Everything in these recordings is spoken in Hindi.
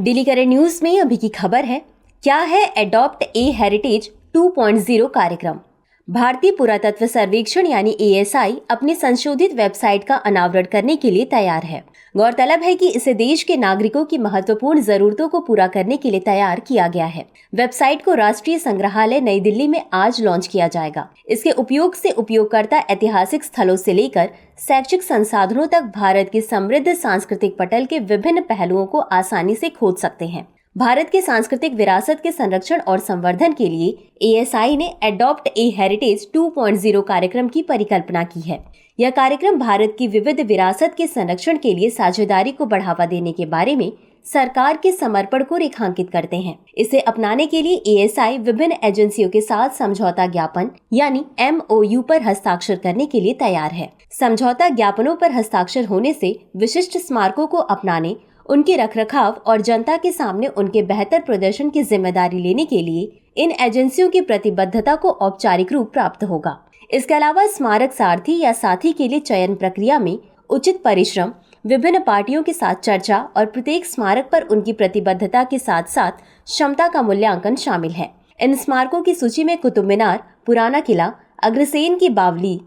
डेली करंट न्यूज में अभी की खबर है, क्या है एडॉप्ट ए हेरिटेज 2.0 कार्यक्रम। भारतीय पुरातत्व सर्वेक्षण यानी ASI अपनी संशोधित वेबसाइट का अनावरण करने के लिए तैयार है। गौरतलब है कि इसे देश के नागरिकों की महत्वपूर्ण जरूरतों को पूरा करने के लिए तैयार किया गया है। वेबसाइट को राष्ट्रीय संग्रहालय नई दिल्ली में आज लॉन्च किया जाएगा। इसके उपयोग से उपयोगकर्ता ऐतिहासिक स्थलों से लेकर शैक्षिक संसाधनों तक भारत के समृद्ध सांस्कृतिक पटल के विभिन्न पहलुओं को आसानी से खोज सकते हैं। भारत के सांस्कृतिक विरासत के संरक्षण और संवर्धन के लिए ASI ने एडॉप्ट ए हेरिटेज 2.0 कार्यक्रम की परिकल्पना की है। यह कार्यक्रम भारत की विविध विरासत के संरक्षण के लिए साझेदारी को बढ़ावा देने के बारे में सरकार के समर्पण को रेखांकित करते हैं। इसे अपनाने के लिए ASI विभिन्न एजेंसियों के साथ समझौता ज्ञापन यानी MOU पर हस्ताक्षर करने के लिए तैयार है। समझौता ज्ञापनों पर हस्ताक्षर होने से विशिष्ट स्मारकों को अपनाने, उनके रखरखाव और जनता के सामने उनके बेहतर प्रदर्शन की जिम्मेदारी लेने के लिए इन एजेंसियों की प्रतिबद्धता को औपचारिक रूप प्राप्त होगा। इसके अलावा स्मारक सारथी या साथी के लिए चयन प्रक्रिया में उचित परिश्रम, विभिन्न पार्टियों के साथ चर्चा और प्रत्येक स्मारक पर उनकी प्रतिबद्धता के साथ साथ क्षमता का मूल्यांकन शामिल है। इन स्मारकों की सूची में कुतुब मीनार, पुराना किला, अग्रसेन की बावली,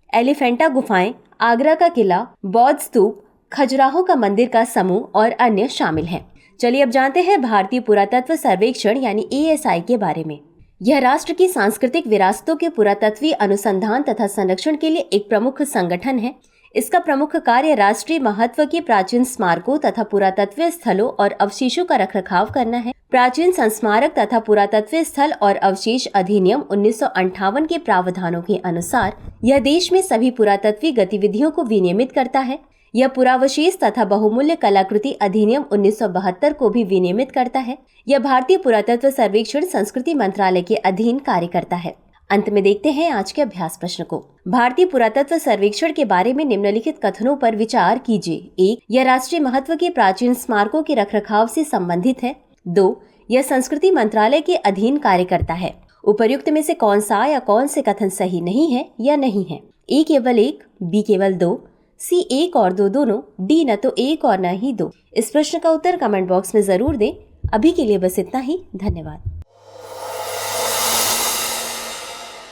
एलिफेंटा गुफाएं, आगरा का किला, बौद्ध स्तूप, खजुराहो का मंदिर का समूह और अन्य शामिल हैं। चलिए अब जानते हैं भारतीय पुरातत्व सर्वेक्षण यानी ASI के बारे में। यह राष्ट्र की सांस्कृतिक विरासतों के पुरातत्वीय अनुसंधान तथा संरक्षण के लिए एक प्रमुख संगठन है। इसका प्रमुख कार्य राष्ट्रीय महत्व के प्राचीन स्मारकों तथा पुरातत्वीय स्थलों और अवशेषों का रखरखाव करना है। प्राचीन संस्मारक तथा पुरातत्वीय स्थल और अवशेष अधिनियम 1958 के प्रावधानों के अनुसार यह देश में सभी पुरातत्वीय गतिविधियों को विनियमित करता है। यह पुरावशेष तथा बहुमूल्य कलाकृति अधिनियम 1972 को भी विनियमित करता है। यह भारतीय पुरातत्व सर्वेक्षण संस्कृति मंत्रालय के अधीन कार्य करता है। अंत में देखते हैं आज के अभ्यास प्रश्न को। भारतीय पुरातत्व सर्वेक्षण के बारे में निम्नलिखित कथनों पर विचार कीजिए। 1. यह राष्ट्रीय महत्व के प्राचीन स्मारकों के रखरखाव से संबंधित है। 2. यह संस्कृति मंत्रालय के अधीन कार्य करता है। उपर्युक्त में से कौन सा या कौन से कथन सही नहीं है या नहीं है? A केवल 1, B केवल 2, C 1 और 2 दोनों, D न तो 1 और न ही 2। इस प्रश्न का उत्तर कमेंट बॉक्स में जरूर दें। अभी के लिए बस इतना ही। धन्यवाद।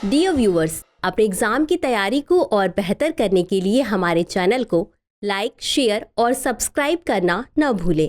डियर व्यूअर्स, अपने एग्जाम की तैयारी को और बेहतर करने के लिए हमारे चैनल को लाइक, शेयर और सब्सक्राइब करना न भूलें।